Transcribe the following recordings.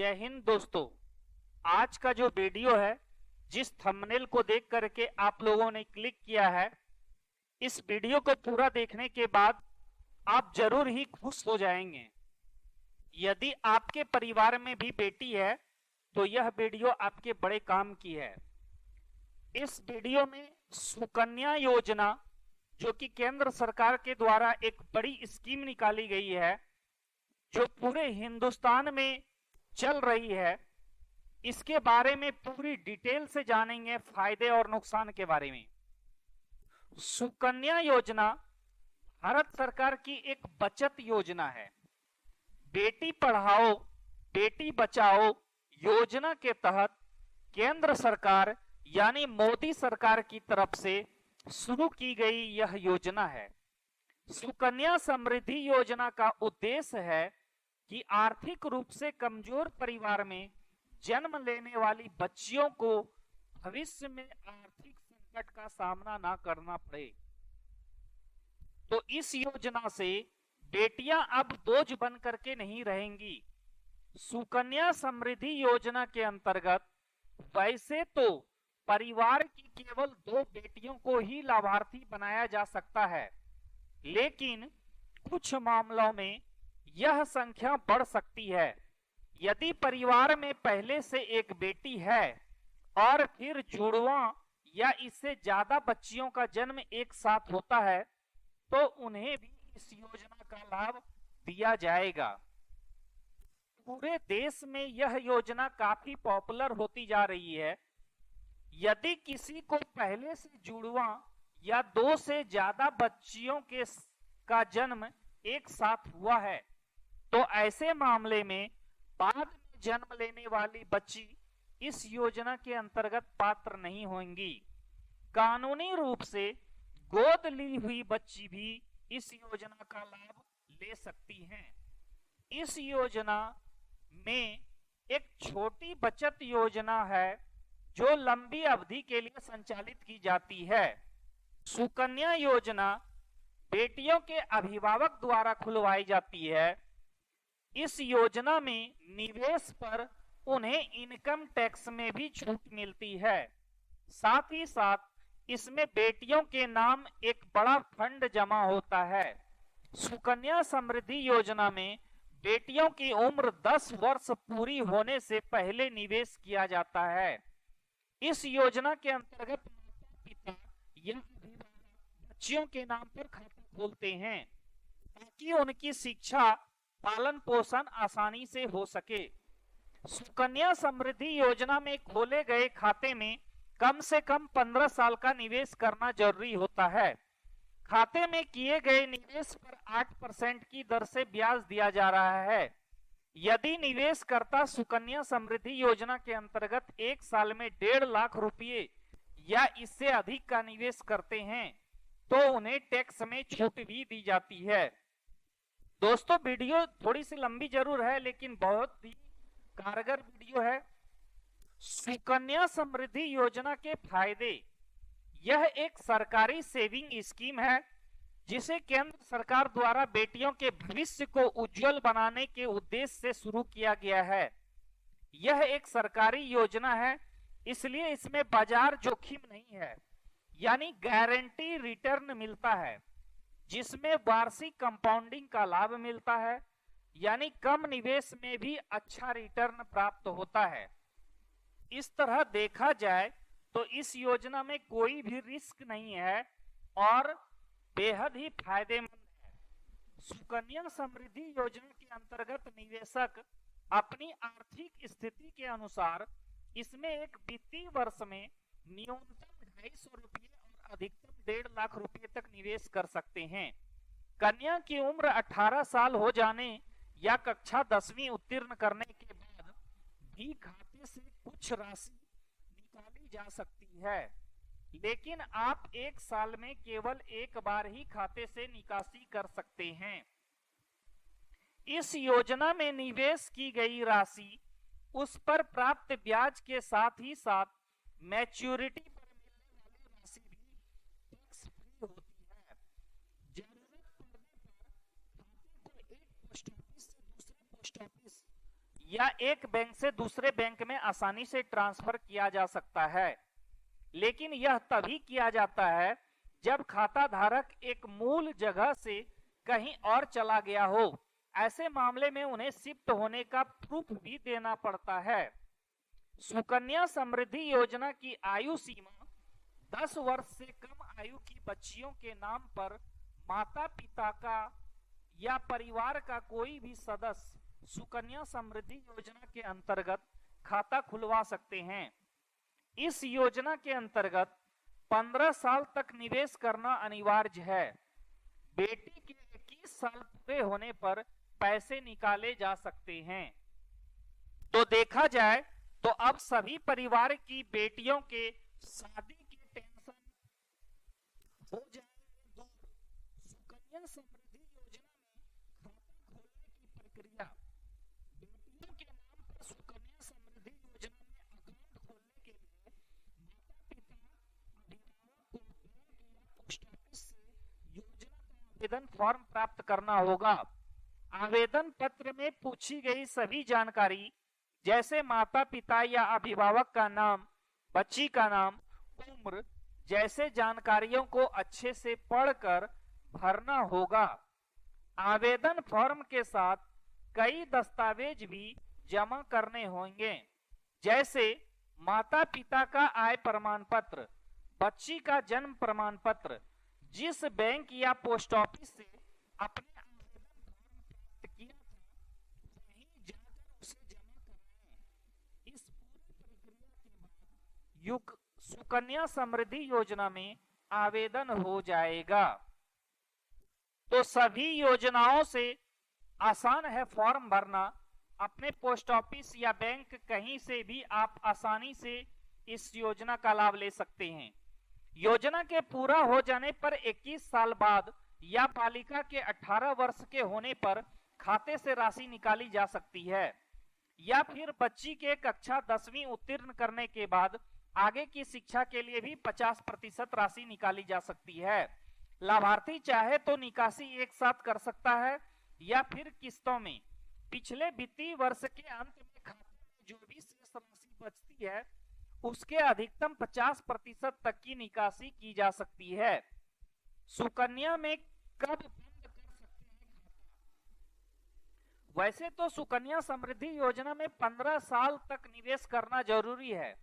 जय हिंद दोस्तों। आज का जो वीडियो है, जिस थंबनेल को देख करके आप लोगों ने क्लिक किया है, इस वीडियो को पूरा देखने के बाद आप जरूर ही खुश हो जाएंगे। यदि आपके परिवार में भी बेटी है तो यह वीडियो आपके बड़े काम की है। इस वीडियो में सुकन्या योजना, जो कि केंद्र सरकार के द्वारा एक बड़ी स्कीम निकाली गई है, जो पूरे हिंदुस्तान में चल रही है, इसके बारे में पूरी डिटेल से जानेंगे, फायदे और नुकसान के बारे में। सुकन्या योजना भारत सरकार की एक बचत योजना है। बेटी पढ़ाओ बेटी बचाओ योजना के तहत केंद्र सरकार यानी मोदी सरकार की तरफ से शुरू की गई यह योजना है। सुकन्या समृद्धि योजना का उद्देश्य है कि आर्थिक रूप से कमजोर परिवार में जन्म लेने वाली बच्चियों को भविष्य में आर्थिक संकट का सामना ना करना पड़े। तो इस योजना से बेटियां अब बोझ बन करके नहीं रहेंगी। सुकन्या समृद्धि योजना के अंतर्गत वैसे तो परिवार की केवल 2 बेटियों को ही लाभार्थी बनाया जा सकता है, लेकिन कुछ मामलों में यह संख्या बढ़ सकती है। यदि परिवार में पहले से एक बेटी है और फिर जुड़वा या इससे ज्यादा बच्चियों का जन्म एक साथ होता है तो उन्हें भी इस योजना का लाभ दिया जाएगा। पूरे देश में यह योजना काफी पॉपुलर होती जा रही है। यदि किसी को पहले से जुड़वा या 2 से ज्यादा बच्चियों का जन्म एक साथ हुआ है तो ऐसे मामले में बाद में जन्म लेने वाली बच्ची इस योजना के अंतर्गत पात्र नहीं होंगी। कानूनी रूप से गोद ली हुई बच्ची भी इस योजना का लाभ ले सकती हैं। इस योजना में एक छोटी बचत योजना है जो लंबी अवधि के लिए संचालित की जाती है। सुकन्या योजना बेटियों के अभिभावक द्वारा खुलवाई जाती है। इस योजना में निवेश पर उन्हें इनकम टैक्स में भी छूट मिलती है। साथ ही साथ इसमें बेटियों के नाम एक बड़ा फंड जमा होता है। सुकन्या समृद्धि योजना में बेटियों की उम्र 10 वर्ष पूरी होने से पहले निवेश किया जाता है। इस योजना के अंतर्गत माता पिता या अभिभावक बच्चियों के नाम पर खाता खोलते हैं ताकि उनकी शिक्षा पालन पोषण आसानी से हो सके। सुकन्या समृद्धि योजना में खोले गए खाते में कम से कम 15 साल का निवेश करना जरूरी होता है। खाते में किए गए निवेश पर 8% की दर से ब्याज दिया जा रहा है। यदि निवेशकर्ता सुकन्या समृद्धि योजना के अंतर्गत 1 साल में 1.5 लाख रुपए या इससे अधिक का निवेश करते हैं तो उन्हें टैक्स में छूट भी दी जाती है। दोस्तों, वीडियो थोड़ी सी लंबी जरूर है लेकिन बहुत ही कारगर वीडियो है। सुकन्या समृद्धि योजना के फायदे। यह एक सरकारी सेविंग स्कीम है जिसे केंद्र सरकार द्वारा बेटियों के भविष्य को उज्जवल बनाने के उद्देश्य से शुरू किया गया है। यह एक सरकारी योजना है, इसलिए इसमें बाजार जोखिम नहीं है, यानी गारंटी रिटर्न मिलता है, जिसमें वार्षिक कंपाउंडिंग का लाभ मिलता है, यानी कम निवेश में भी अच्छा रिटर्न प्राप्त होता है। इस तरह देखा जाए तो इस योजना में कोई भी रिस्क नहीं है और बेहद ही फायदेमंद है। सुकन्या समृद्धि योजना के अंतर्गत निवेशक अपनी आर्थिक स्थिति के अनुसार इसमें एक वित्तीय वर्ष में न्यूनतम 250 रुपये और अधिकतम 1.5 लाख रुपए तक निवेश कर सकते हैं। कन्या की उम्र 18 साल हो जाने या कक्षा 10वीं उत्तीर्ण करने के बाद भी खाते से कुछ राशि निकाली जा सकती है, लेकिन आप 1 साल में केवल एक बार ही खाते से निकासी कर सकते हैं। इस योजना में निवेश की गई राशि उस पर प्राप्त ब्याज के साथ ही साथ मैच्योरिटी पर मिलने वाली राशि भी टैक्स फ्री होती है। जरूरत पड़ने पर खाते को एक पोस्ट ऑफिस से दूसरे पोस्ट ऑफिस या एक बैंक से दूसरे बैंक में आसानी से ट्रांसफर किया जा सकता है, लेकिन यह तभी किया जाता है जब खाता धारक एक मूल जगह से कहीं और चला गया हो। ऐसे मामले में उन्हें शिफ्ट होने का प्रूफ भी देना पड़ता है। सुकन्या समृद्धि योजना की आयु सीमा 10 वर्ष से कम आयु की बच्चियों के नाम पर माता पिता का या परिवार का कोई भी सदस्य सुकन्या समृद्धि योजना के अंतर्गत खाता खुलवा सकते हैं। इस योजना के अंतर्गत 15 साल तक निवेश करना अनिवार्य है। बेटी के 21 साल पूरे होने पर पैसे निकाले जा सकते हैं। तो देखा जाए तो अब सभी परिवार की बेटियों के शादी की टेंशन हो जाएगी दूर। सुकन्या समृद्धि योजना में खाता खोलने की प्रक्रिया। बेटियों के नाम पर सुकन्या समृद्धि योजना में अकाउंट खोलने के लिए माता पिता अभिभावक को बैंक या पोस्ट ऑफिस से योजना का आवेदन फॉर्म प्राप्त करना होगा। आवेदन पत्र में पूछी गई सभी जानकारी जैसे माता पिता या अभिभावक का नाम, बच्ची का नाम, उम्र जैसे जानकारियों को अच्छे से पढ़कर भरना होगा। आवेदन फॉर्म के साथ कई दस्तावेज भी जमा करने होंगे, जैसे माता पिता का आय प्रमाण पत्र, बच्ची का जन्म प्रमाण पत्र, जिस बैंक या पोस्ट ऑफिस से अपने आवेदन फॉर्म प्राप्त किया था वहीं जाकर उसे जमा कराएं। इस पूरी प्रक्रिया के बाद सुकन्या समृद्धि योजना में आवेदन हो जाएगा। तो सभी योजनाओं से आसान है फॉर्म भरना। अपने पोस्ट ऑफिस या बैंक कहीं से भी आप आसानी से इस योजना का लाभ ले सकते हैं। योजना के पूरा हो जाने पर 21 साल बाद या बालिका के 18 वर्ष के होने पर खाते से राशि निकाली जा सकती है, या फिर बच्ची के कक्षा 10वीं उत्तीर्ण करने के बाद आगे की शिक्षा के लिए भी 50% राशि निकाली जा सकती है। लाभार्थी चाहे तो निकासी एक साथ कर सकता है या फिर किस्तों में। पिछले वित्तीय वर्ष के अंत में खाते में जो भी शेष राशि बचती है उसके अधिकतम 50% तक की निकासी की जा सकती है। सुकन्या में कब बंद कर सकते हैं खाता? वैसे तो सुकन्या समृद्धि योजना में 15 साल तक निवेश करना जरूरी है,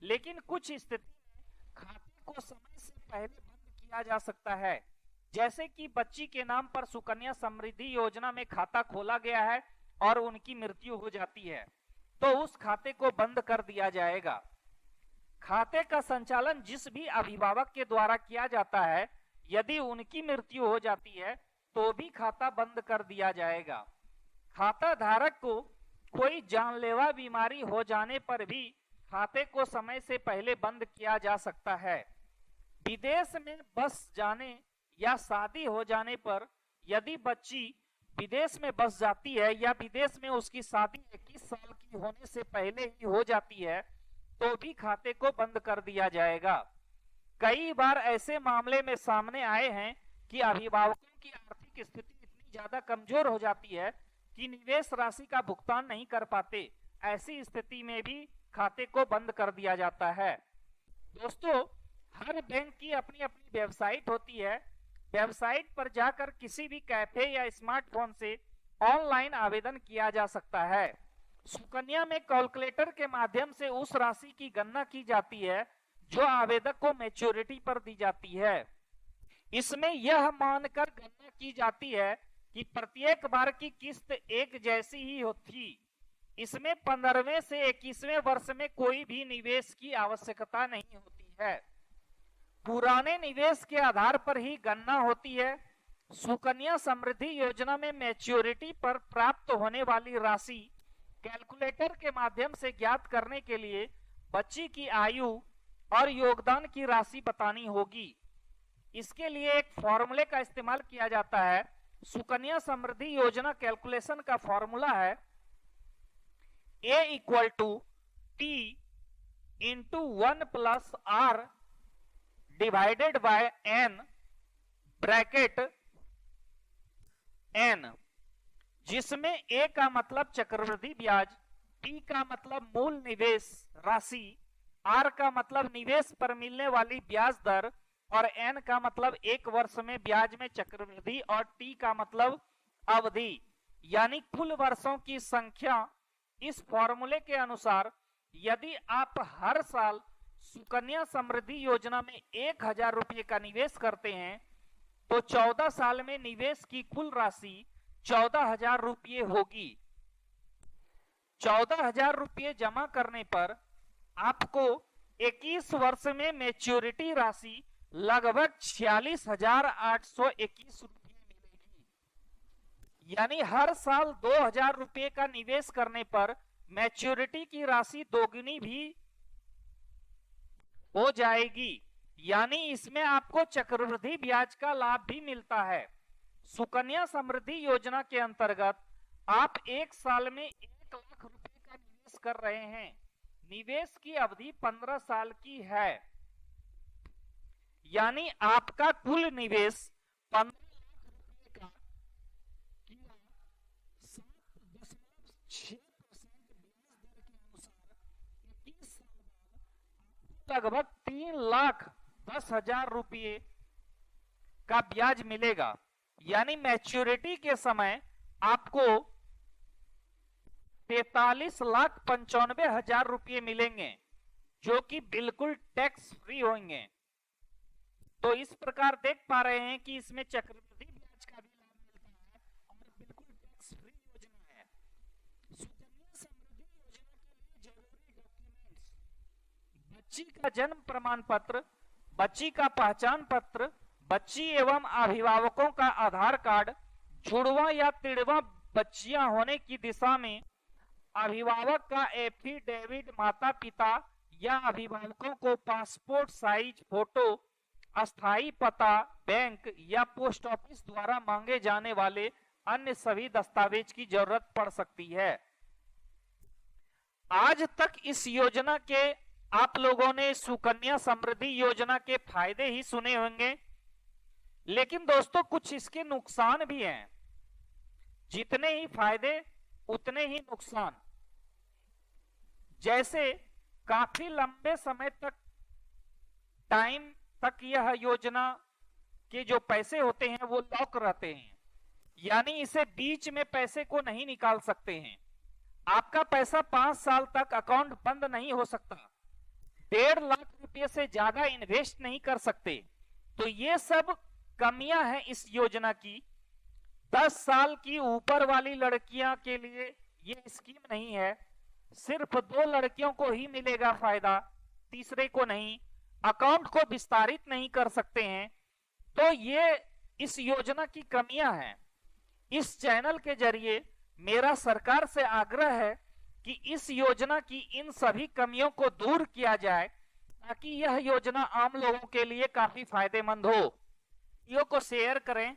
लेकिन कुछ स्थिति में खाते को समय से पहले बंद किया जा सकता है। जैसे कि बच्ची के नाम पर सुकन्या समृद्धि योजना में खाता खोला गया है और उनकी मृत्यु हो जाती है, तो उस खाते को बंद कर दिया जाएगा। खाते का संचालन जिस भी अभिभावक के द्वारा किया जाता है, यदि उनकी मृत्यु हो जाती है तो भी खाता बंद कर दिया जाएगा। खाता धारक को कोई जानलेवा बीमारी हो जाने पर भी खाते को समय से पहले बंद किया जा सकता है। विदेश में बस जाने या शादी हो जाने पर यदि बच्ची विदेश में बस जाती है या विदेश में उसकी शादी 21 साल की होने से पहले ही हो जाती है तो भी खाते को बंद कर दिया जाएगा। कई बार ऐसे मामले में सामने आए हैं कि अभिभावकों की आर्थिक स्थिति इतनी ज्यादा कमजोर हो जाती है कि निवेश राशि का भुगतान नहीं कर पाते। ऐसी स्थिति में भी खाते को बंद कर दिया जाता है। दोस्तों, हर बैंक की अपनी अपनी वेबसाइट होती है। वेबसाइट पर जाकर किसी भी कैफे या स्मार्टफोन से ऑनलाइन आवेदन किया जा सकता है। सुकन्या में कैलकुलेटर के माध्यम से उस राशि की गणना की जाती है जो आवेदक को मैच्योरिटी पर दी जाती है। इसमें यह मानकर गणना की जाती है कि प्रत्येक बार की किस्त एक जैसी ही होती। इसमें 15वें से 21वें वर्ष में कोई भी निवेश की आवश्यकता नहीं होती है। पुराने निवेश के आधार पर ही गणना होती है। सुकन्या समृद्धि योजना में मैच्योरिटी पर प्राप्त होने वाली राशि कैलकुलेटर के माध्यम से ज्ञात करने के लिए बच्ची की आयु और योगदान की राशि बतानी होगी। इसके लिए एक फॉर्मूले का इस्तेमाल किया जाता है। सुकन्या समृद्धि योजना कैलकुलेशन का फॉर्मूला है A = T × 1 + R divided by N bracket N, जिसमें A का मतलब चक्रवृद्धि ब्याज, T का मतलब मूल निवेश राशि, R का मतलब निवेश पर मिलने वाली ब्याज दर और N का मतलब एक वर्ष में ब्याज में चक्रवृद्धि और T का मतलब अवधि, यानी कुल वर्षों की संख्या। इस फॉर्मूले के अनुसार यदि आप हर साल सुकन्या समृद्धि योजना में 1000 रुपये का निवेश करते हैं तो 14 साल में निवेश की कुल राशि 14,000 रुपये होगी। 14,000 रुपये जमा करने पर आपको 21 वर्ष में मैच्योरिटी राशि लगभग 46,821 रुपये मिलेगी। यानी हर साल 2,000 रुपये का निवेश करने पर मैच्योरिटी की राशि दोगुनी भी हो जाएगी। यानी इसमें आपको चक्रवृद्धि ब्याज का लाभ भी मिलता है। सुकन्या समृद्धि योजना के अंतर्गत आप एक साल में 1 लाख रुपए का निवेश कर रहे हैं। निवेश की अवधि 15 साल की है, यानी आपका कुल निवेश 15 लाख रुपए का किया 7.6% ब्याज दर के अनुसार 21 साल बाद लगभग 3,10,000 रुपये का ब्याज मिलेगा। यानी मैच्योरिटी के समय आपको 43,95,000 रुपये मिलेंगे, जो कि बिल्कुल टैक्स फ्री होंगे। तो इस प्रकार देख पा रहे हैं कि इसमें चक्रवृद्धि ब्याज का भी लाभ मिलता है और बिल्कुल टैक्स फ्री योजना है। सुकन्या समृद्धि योजना के लिए जरूरी डॉक्यूमेंट्स: बच्ची का जन्म प्रमाण पत्र, बच्ची का पहचान पत्र, बच्ची एवं अभिभावकों का आधार कार्ड, जुड़वा या तिड़वा बच्चियां होने की दिशा में अभिभावक का एफिडेविट, माता पिता या अभिभावकों को पासपोर्ट साइज फोटो, अस्थायी पता, बैंक या पोस्ट ऑफिस द्वारा मांगे जाने वाले अन्य सभी दस्तावेज की जरूरत पड़ सकती है। आज तक इस योजना के आप लोगों ने सुकन्या समृद्धि योजना के फायदे ही सुने होंगे, लेकिन दोस्तों कुछ इसके नुकसान भी हैं। जितने ही फायदे उतने ही नुकसान। जैसे काफी लंबे समय तक टाइम तक यह योजना के जो पैसे होते हैं वो लॉक रहते हैं, यानी इसे बीच में पैसे को नहीं निकाल सकते हैं। आपका पैसा 5 साल तक अकाउंट बंद नहीं हो सकता, 1.5 लाख रुपए से ज्यादा इन्वेस्ट नहीं कर सकते। तो ये सब कमियां हैं इस योजना की। 10 साल की ऊपर वाली लड़कियां के लिए ये स्कीम नहीं है, सिर्फ 2 लड़कियों को ही मिलेगा फायदा, तीसरे को नहीं। अकाउंट को विस्तारित नहीं कर सकते हैं। तो ये इस योजना की कमियां हैं। इस चैनल के जरिए मेरा सरकार से आग्रह है कि इस योजना की इन सभी कमियों को दूर किया जाए, ताकि यह योजना आम लोगों के लिए काफी फायदेमंद हो। वीडियो को शेयर करें।